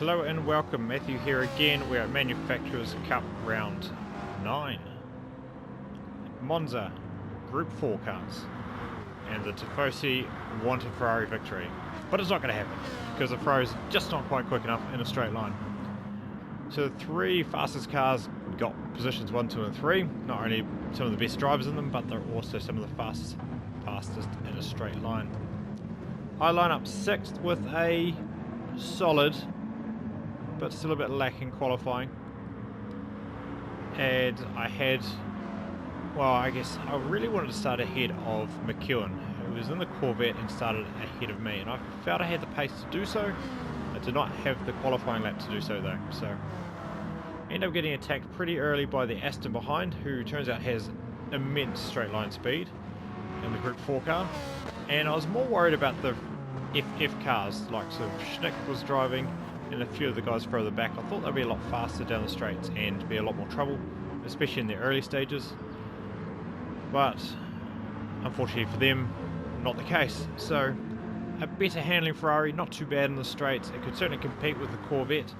Hello and welcome, Matthew here again. We're at Manufacturers Cup Round 9. Monza, Group 4 cars. And the Tifosi want a Ferrari victory. But it's not going to happen, because the Ferrari's just not quite quick enough in a straight line. So the three fastest cars got positions 1, 2 and 3. Not only some of the best drivers in them, but they're also some of the fastest in a straight line. I line up 6th with a solid, but still a bit lacking qualifying. And I guess I really wanted to start ahead of McEwen, who was in the Corvette and started ahead of me, and I felt I had the pace to do so. I did not have the qualifying lap to do so though, so I ended up getting attacked pretty early by the Aston behind, who turns out has immense straight line speed in the Group 4 car, and I was more worried about the FF cars, like so Schnick was driving and a few of the guys further back. I thought they'd be a lot faster down the straights and be a lot more trouble, especially in the early stages. But unfortunately for them, not the case. So a better handling Ferrari, not too bad in the straights. It could certainly compete with the Corvette.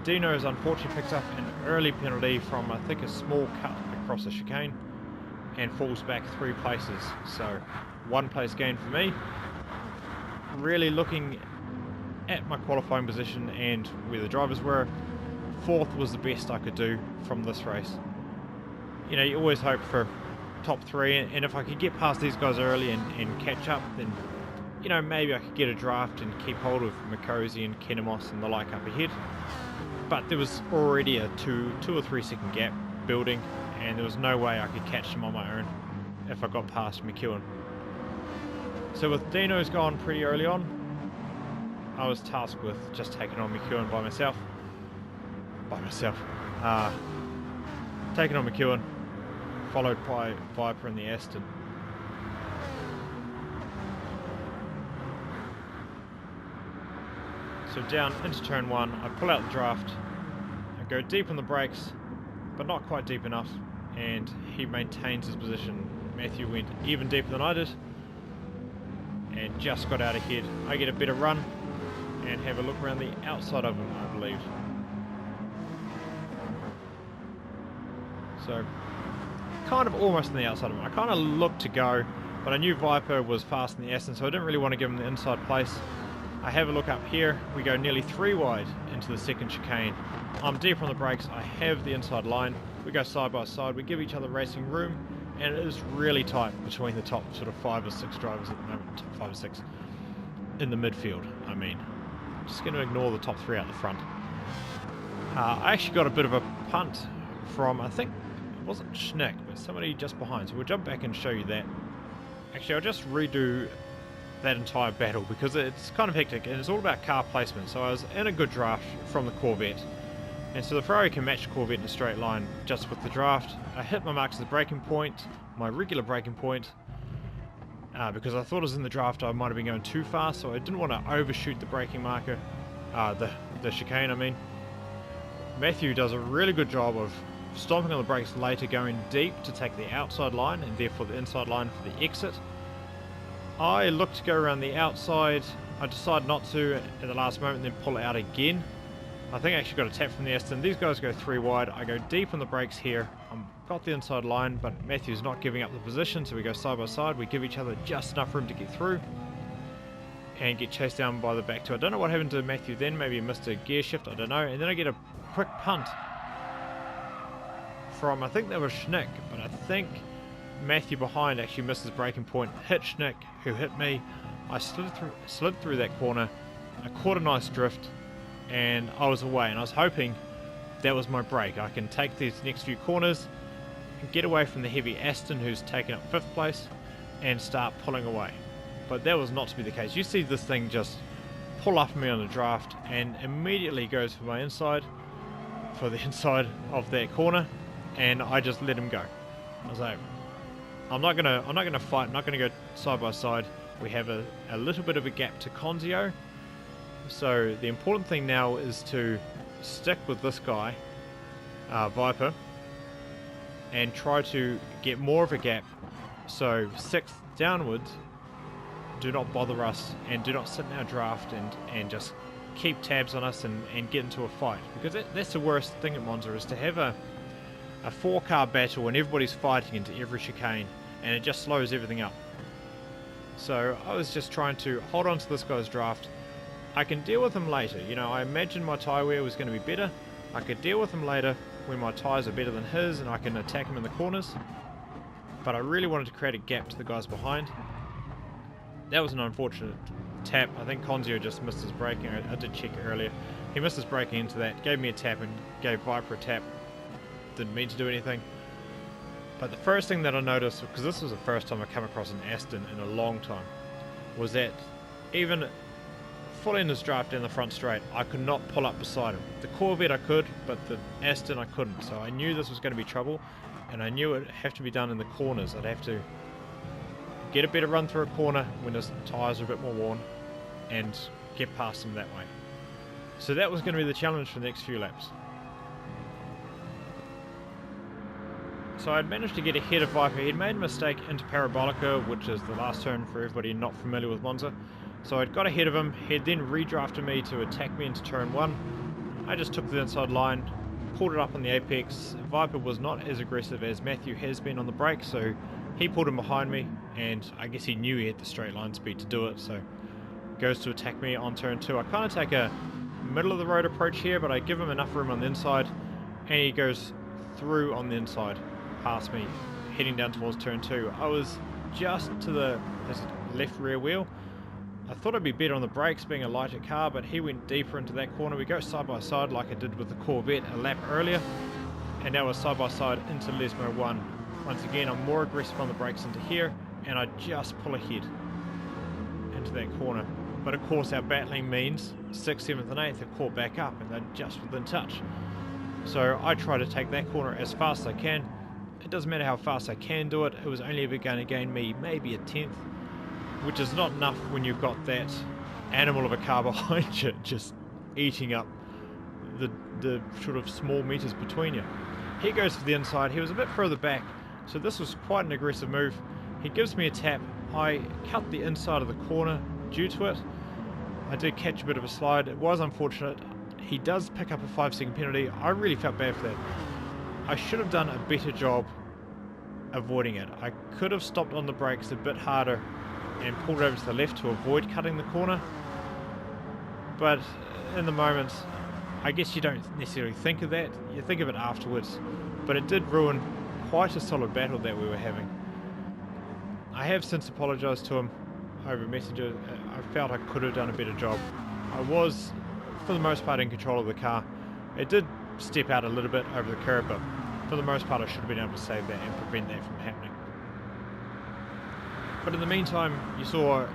Dino's unfortunately picks up an early penalty from I think a small cut across the chicane and falls back 3 places. So 1 place gain for me. Really looking at my qualifying position and where the drivers were, 4th was the best I could do from this race. You know, you always hope for top 3, and if I could get past these guys early and catch up, then, you know, maybe I could get a draft and keep hold of Mikosi and Kenemos and the like up ahead. But there was already a 2 or 3 second gap building, and there was no way I could catch them on my own if I got past McEwen. So with Dino's gone pretty early on, I was tasked with just taking on McEwen by myself. Taking on McEwen, followed by Viper and the Aston. So down into turn 1, I pull out the draft, I go deep on the brakes, but not quite deep enough, and he maintains his position. Matthew went even deeper than I did, and just got out ahead. I get a better run, and have a look around the outside of him, I believe. So, kind of almost on the outside of him. I kind of looked to go, but I knew Viper was fast in the Aston, so I didn't really want to give him the inside place. I have a look up here. We go nearly 3 wide into the second chicane. I'm deep on the brakes. I have the inside line. We go side by side. We give each other racing room, and it is really tight between the top sort of 5 or 6 drivers at the moment. Top 5 or 6 in the midfield, I mean. Just going to ignore the top 3 out the front. I actually got a bit of a punt from, I think it wasn't Schnick, but somebody just behind. So we'll jump back and show you that. Actually, I'll just redo that entire battle because it's kind of hectic and it's all about car placement. So I was in a good draft from the Corvette. And so the Ferrari can match the Corvette in a straight line just with the draft. I hit my marks at the braking point, my regular braking point. Because I thought I was in the draft, I might have been going too fast, so I didn't want to overshoot the braking marker, the chicane I mean. Matthew does a really good job of stomping on the brakes later, going deep to take the outside line and therefore the inside line for the exit. I look to go around the outside, I decide not to at the last moment, then pull out again. I think I actually got a tap from the Aston. These guys go 3 wide, I go deep on the brakes here. Got the inside line, but Matthew's not giving up the position, so we go side by side. We give each other just enough room to get through and get chased down by the back two. I don't know what happened to Matthew then. Maybe he missed a gear shift, I don't know. And then I get a quick punt from, I think that was Schnick, but I think Matthew behind actually missed his braking point, hit Schnick, who hit me. I slid through that corner. I caught a nice drift, and I was away. And I was hoping that was my break. I can take these next few corners, get away from the heavy Aston who's taken up 5th place, and start pulling away. But that was not to be the case. You see this thing just pull up me on the draft and immediately goes for my inside, for the inside of that corner, and I just let him go. I was like, I'm not gonna fight, I'm not gonna go side by side. We have a little bit of a gap to Conzio. So the important thing now is to stick with this guy, Viper, and try to get more of a gap. So 6th downwards, do not bother us and do not sit in our draft and just keep tabs on us and get into a fight, because that's the worst thing at Monza, is to have a 4-car battle and everybody's fighting into every chicane, and it just slows everything up. So I was just trying to hold on to this guy's draft. I can deal with him later. You know, I imagined my tyre wear was going to be better. I could deal with him later when my tyres are better than his and I can attack him in the corners. But I really wanted to create a gap to the guys behind. That was an unfortunate tap. I think Conzio just missed his braking. I did check earlier. He missed his braking into that, gave me a tap and gave Viper a tap. Didn't mean to do anything. But the first thing that I noticed, because this was the first time I come across an Aston in a long time, was that even fully in his draft down the front straight, I could not pull up beside him. The Corvette I could, but the Aston I couldn't. So I knew this was going to be trouble, and I knew it would have to be done in the corners. I'd have to get a better run through a corner when his tyres are a bit more worn, and get past him that way. So that was going to be the challenge for the next few laps. So I'd managed to get ahead of Viper. He'd made a mistake into Parabolica, which is the last turn for everybody not familiar with Monza. So I'd got ahead of him. He'd then redrafted me to attack me into turn 1. I just took the inside line, pulled it up on the apex. Viper was not as aggressive as Matthew has been on the brake, so he pulled him behind me, and I guess he knew he had the straight line speed to do it, so goes to attack me on turn 2. I kind of take a middle of the road approach here, but I give him enough room on the inside, and he goes through on the inside past me, heading down towards turn 2. I was just to his left rear wheel. I thought I'd be better on the brakes being a lighter car, but he went deeper into that corner. We go side by side like I did with the Corvette a lap earlier, and now we're side by side into Lesmo 1. Once again, I'm more aggressive on the brakes into here, and I just pull ahead into that corner. But of course our battling means 6th, 7th and 8th are caught back up, and they're just within touch. So I try to take that corner as fast as I can. It doesn't matter how fast I can do it. It was only ever going to gain me maybe a 10th, which is not enough when you've got that animal of a car behind you just eating up the sort of small meters between you. He goes for the inside. He was a bit further back, so this was quite an aggressive move. He gives me a tap. I cut the inside of the corner due to it. I did catch a bit of a slide. It was unfortunate. He does pick up a 5-second penalty. I really felt bad for that. I should have done a better job avoiding it. I could have stopped on the brakes a bit harder and pulled over to the left to avoid cutting the corner. But in the moment, I guess you don't necessarily think of that. You think of it afterwards. But it did ruin quite a solid battle that we were having. I have since apologised to him over Messenger. I felt I could have done a better job. I was, for the most part, in control of the car. It did step out a little bit over the curb, but for the most part I should have been able to save that and prevent that from happening. But in the meantime, you saw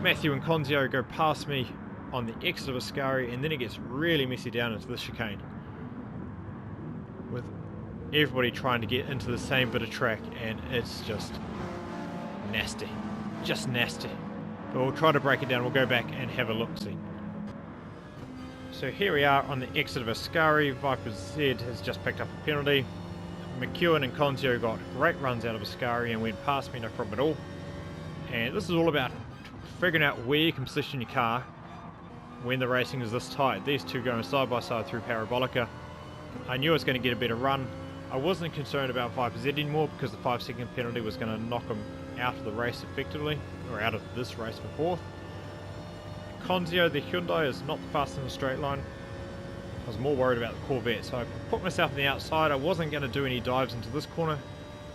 Matthew and Conzio go past me on the exit of Ascari, and then it gets really messy down into the chicane, with everybody trying to get into the same bit of track, and it's just nasty. Just nasty. But we'll try to break it down. We'll go back and have a look-see. So here we are on the exit of Ascari. Viper Z has just picked up a penalty. McEwen and Conzio got great runs out of Ascari and went past me, no problem at all. And this is all about figuring out where you can position your car when the racing is this tight. These two going side by side through Parabolica. I knew I was going to get a better run. I wasn't concerned about Viper Z anymore because the 5-second penalty was going to knock him out of the race effectively, or out of this race for 4th. Conzio, the Hyundai, is not the fastest in the straight line. I was more worried about the Corvette, so I put myself on the outside. I wasn't going to do any dives into this corner.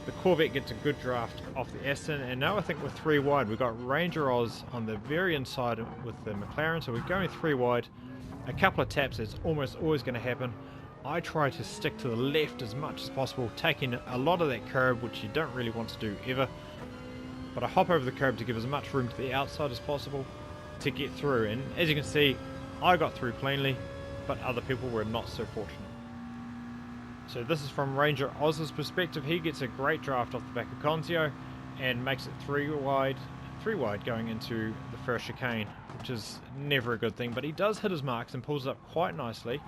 The Corvette gets a good draft off the Aston, and now I think we're 3 wide. We've got Ranger Oz on the very inside with the McLaren, so we're going 3 wide. A couple of taps, it's almost always going to happen. I try to stick to the left as much as possible, taking a lot of that curb, which you don't really want to do ever. But I hop over the curb to give as much room to the outside as possible to get through, and as you can see, I got through cleanly, but other people were not so fortunate. So this is from Ranger Oz's perspective. He gets a great draft off the back of Conzio and makes it 3 wide going into the first chicane, which is never a good thing, but he does hit his marks and pulls it up quite nicely.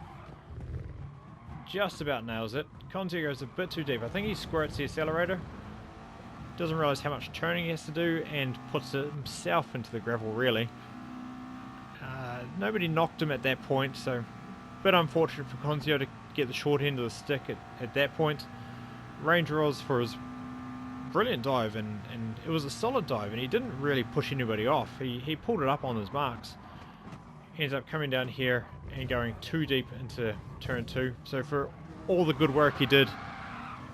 Just about nails it. Conzio goes a bit too deep. I think he squirts the accelerator, doesn't realise how much turning he has to do, and puts it himself into the gravel really. Nobody knocked him at that point, so a bit unfortunate for Conzio to get the short end of the stick at that point. Ranger Oz for his brilliant dive, and it was a solid dive, and he didn't really push anybody off. He pulled it up on his marks. He ends up coming down here and going too deep into turn 2. So for all the good work he did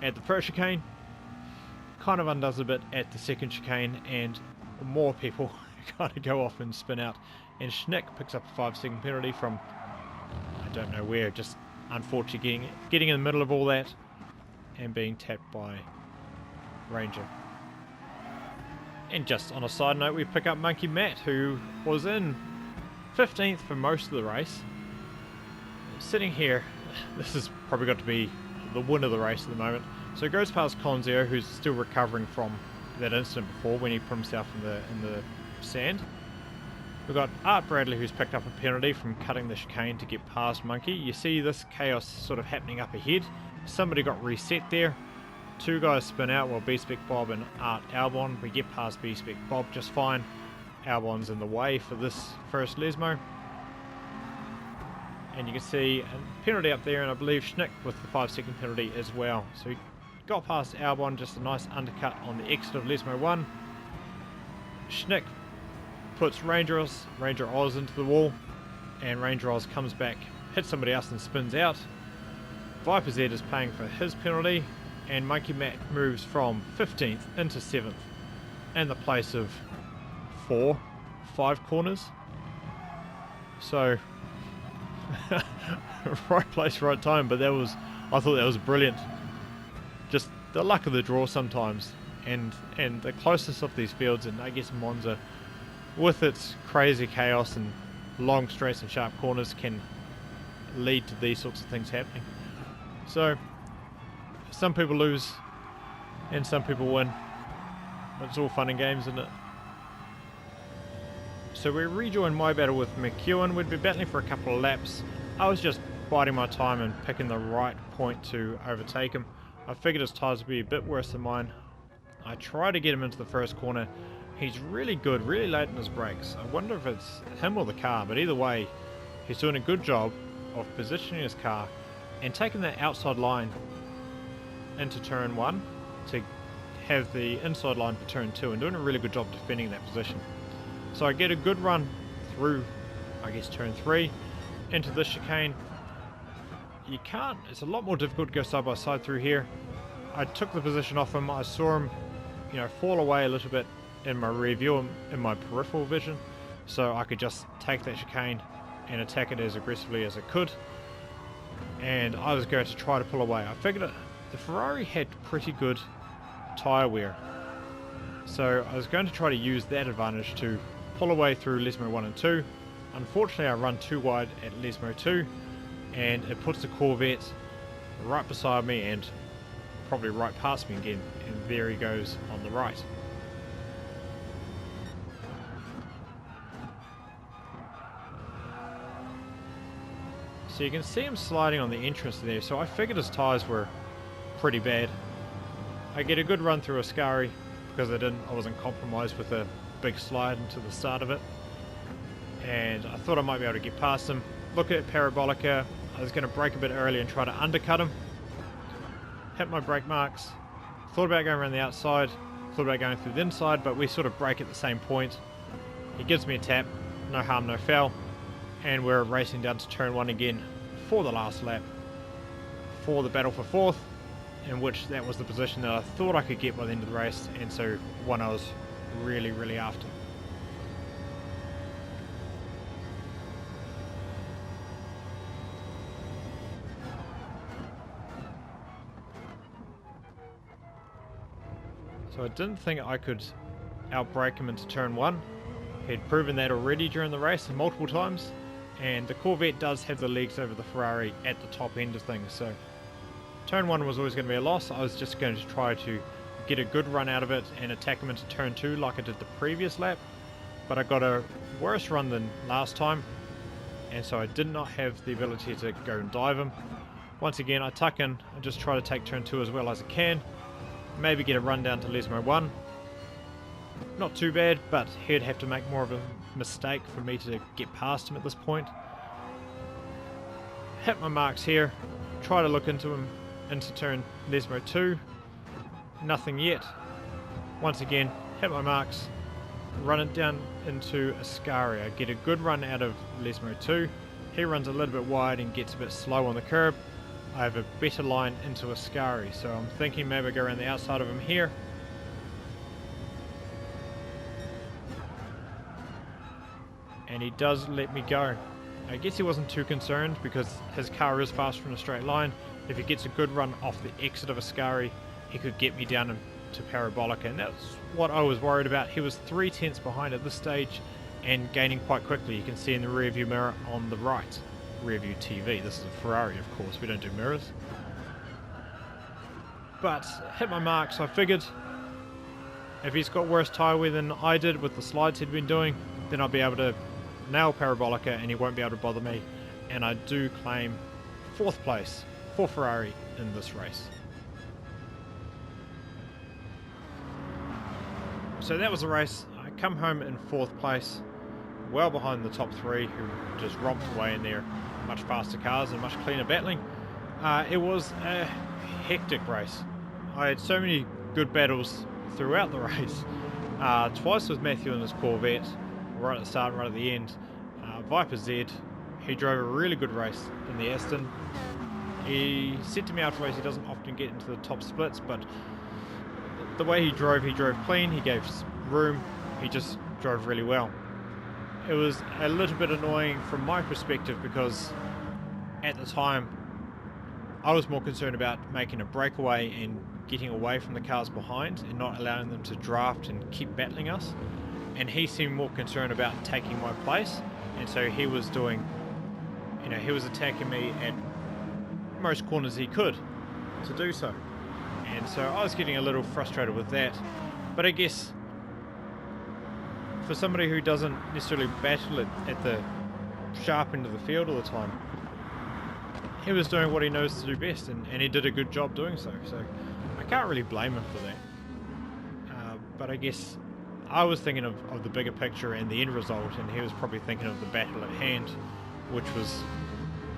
at the first chicane, kind of undoes a bit at the second chicane, and more people kind of go off and spin out. And Schnick picks up a 5-second penalty from, I don't know where, just unfortunately getting in the middle of all that and being tapped by Ranger. And just on a side note, we pick up Monkey Matt, who was in 15th for most of the race. Sitting here, this has probably got to be the win of the race at the moment. So he goes past Conzio, who's still recovering from that incident before when he put himself in the sand. We've got Art Bradley, who's picked up a penalty from cutting the chicane to get past Monkey. You see this chaos sort of happening up ahead. Somebody got reset there. 2 guys spin out while B-Spec Bob and Art Albon. We get past B-Spec Bob just fine. Albon's in the way for this first Lesmo. And you can see a penalty up there, and I believe Schnick with the 5-second penalty as well. So he got past Albon, just a nice undercut on the exit of Lesmo 1. Schnick puts Ranger Oz into the wall, and Ranger Oz comes back, hits somebody else and spins out. Viper Z is paying for his penalty, and Monkey Matt moves from 15th into 7th in the place of 5 corners. So right place, right time, but I thought that was brilliant. Just the luck of the draw sometimes, and the closeness of these fields, and I guess Monza, with its crazy chaos and long straights and sharp corners, can lead to these sorts of things happening. So some people lose and some people win. It's all fun and games, isn't it? So we rejoin my battle with McEwen. We'd been battling for a couple of laps. I was just biding my time and picking the right point to overtake him. I figured his tyres would be a bit worse than mine. I try to get him into the first corner. He's really good, really late in his brakes. I wonder if it's him or the car, but either way, he's doing a good job of positioning his car and taking that outside line into turn 1 to have the inside line for turn 2, and doing a really good job defending that position. So I get a good run through, I guess, turn 3 into this chicane. It's a lot more difficult to go side by side through here. I took the position off him. I saw him, fall away a little bit in my rear view, in my peripheral vision, so I could just take that chicane and attack it as aggressively as I could. And I was going to try to pull away. I figured the Ferrari had pretty good tyre wear, so I was going to try to use that advantage to pull away through Lesmo 1 and 2. Unfortunately, I run too wide at Lesmo 2, and it puts the Corvette right beside me and probably right past me again, and there he goes on the right. So you can see him sliding on the entrance there, so I figured his tyres were pretty bad. I get a good run through Ascari because I wasn't compromised with a big slide into the start of it, and I thought I might be able to get past him. Look at Parabolica. I was going to brake a bit early and try to undercut him. Hit my brake marks. Thought about going around the outside. Thought about going through the inside, but we sort of brake at the same point. He gives me a tap. No harm, no foul. And we're racing down to turn 1 again for the last lap, for the battle for 4th, in which that was the position that I thought I could get by the end of the race, and so one I was really, really after. So I didn't think I could outbrake him into turn 1. He'd proven that already during the race multiple times, and the Corvette does have the legs over the Ferrari at the top end of things, so turn 1 was always going to be a loss. I was just going to try to get a good run out of it and attack him into turn 2 like I did the previous lap, but I got a worse run than last time, and so I did not have the ability to go and dive him. Once again, I tuck in and just try to take turn 2 as well as I can, maybe get a run down to Lesmo 1, Not too bad, but he'd have to make more of a mistake for me to get past him at this point. Hit my marks here, try to look into him into turn Lesmo 2, nothing yet. Once again, hit my marks, run it down into Ascari. I get a good run out of Lesmo 2. He runs a little bit wide and gets a bit slow on the curb. I have a better line into Ascari, so I'm thinking maybe I go around the outside of him here. And he does let me go. I guess he wasn't too concerned because his car is faster in a straight line. If he gets a good run off the exit of Ascari, he could get me down to Parabolica, and that's what I was worried about. He was 3/10 behind at this stage and gaining quite quickly. You can see in the rear view mirror on the right. Rear view TV. This is a Ferrari, of course. We don't do mirrors. But hit my marks. I figured if he's got worse tyre wear than I did with the slides he'd been doing, then I'll be able to nail Parabolica and he won't be able to bother me. And I do claim 4th place for Ferrari in this race. So that was the race. I come home in 4th place, well behind the top 3 who just romped away in their much faster cars and much cleaner battling. It was a hectic race. I had so many good battles throughout the race. Twice with Matthew in his Corvette, right at the start and right at the end. Viper Z, he drove a really good race in the Aston. He said to me afterwards he doesn't often get into the top splits, but the way he drove clean, he gave room, he just drove really well. It was a little bit annoying from my perspective because at the time I was more concerned about making a breakaway and getting away from the cars behind and not allowing them to draft and keep battling us, and he seemed more concerned about taking my place, and so he was doing, he was attacking me at most corners he could to do so. And so I was getting a little frustrated with that. But I guess for somebody who doesn't necessarily battle it at the sharp end of the field all the time, he was doing what he knows to do best, and he did a good job doing so. So I can't really blame him for that. But I guess I was thinking of the bigger picture and the end result, and he was probably thinking of the battle at hand, which was,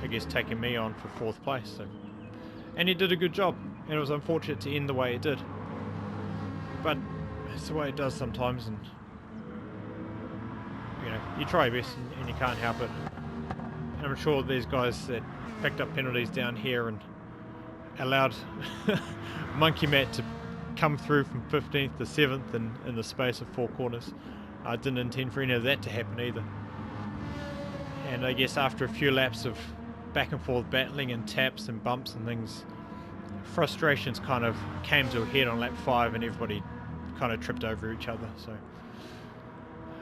I guess, taking me on for 4th place. So, and he did a good job, and it was unfortunate to end the way it did. But it's the way it does sometimes, and you try your best and you can't help it. And I'm sure these guys that picked up penalties down here and allowed Monkey Matt to come through from 15th to 7th in the space of 4 corners. I didn't intend for any of that to happen either. And I guess after a few laps of back and forth battling and taps and bumps and things, frustrations kind of came to a head on lap 5 and everybody kind of tripped over each other. So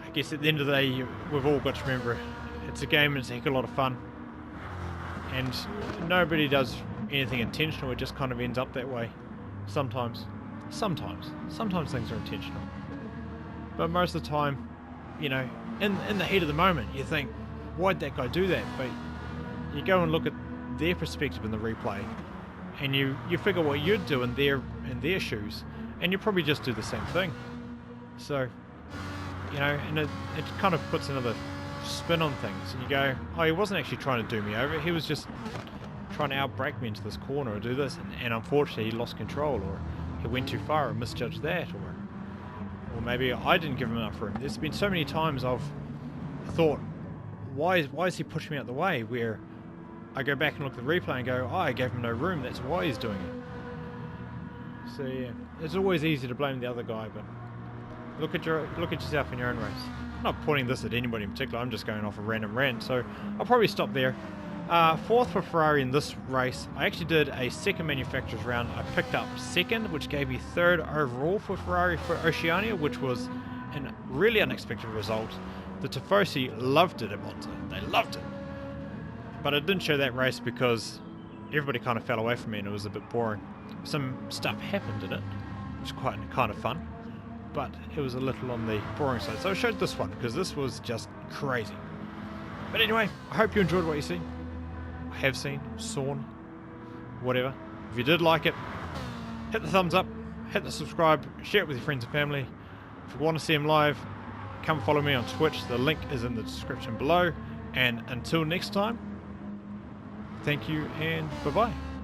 I guess at the end of the day, we've all got to remember it's a game and it's a heck of a lot of fun, and nobody does anything intentional. It just kind of ends up that way. Sometimes things are intentional, but most of the time, in the heat of the moment, you think, why'd that guy do that? But you go and look at their perspective in the replay, and you figure what you'd do in their shoes, and you probably just do the same thing. So, and it kind of puts another spin on things, and you go, oh, he wasn't actually trying to do me over, he was just trying to outbrake me into this corner or do this, and unfortunately he lost control, or he went too far and misjudged that, or maybe I didn't give him enough room. There's been so many times I've thought, why is he pushing me out the way, where I go back and look at the replay and go, oh, I gave him no room, that's why he's doing it. So yeah, it's always easy to blame the other guy, but look at yourself in your own race. I'm not pointing this at anybody in particular, I'm just going off a random rant, so I'll probably stop there. 4th for Ferrari in this race. I actually did a second manufacturers round. I picked up 2nd, which gave me 3rd overall for Ferrari for Oceania, which was a really unexpected result. The Tifosi loved it at Monza. They loved it. But I didn't show that race because everybody kind of fell away from me and it was a bit boring. Some stuff happened in it, which was quite kind of fun, but it was a little on the boring side. So I showed this one because this was just crazy. But anyway, I hope you enjoyed what you see. Have seen, sawn, whatever. If you did like it, hit the thumbs up, hit the subscribe, share it with your friends and family, If you want to see him live, come follow me on Twitch. The link is in the description below. And until next time, thank you and bye-bye.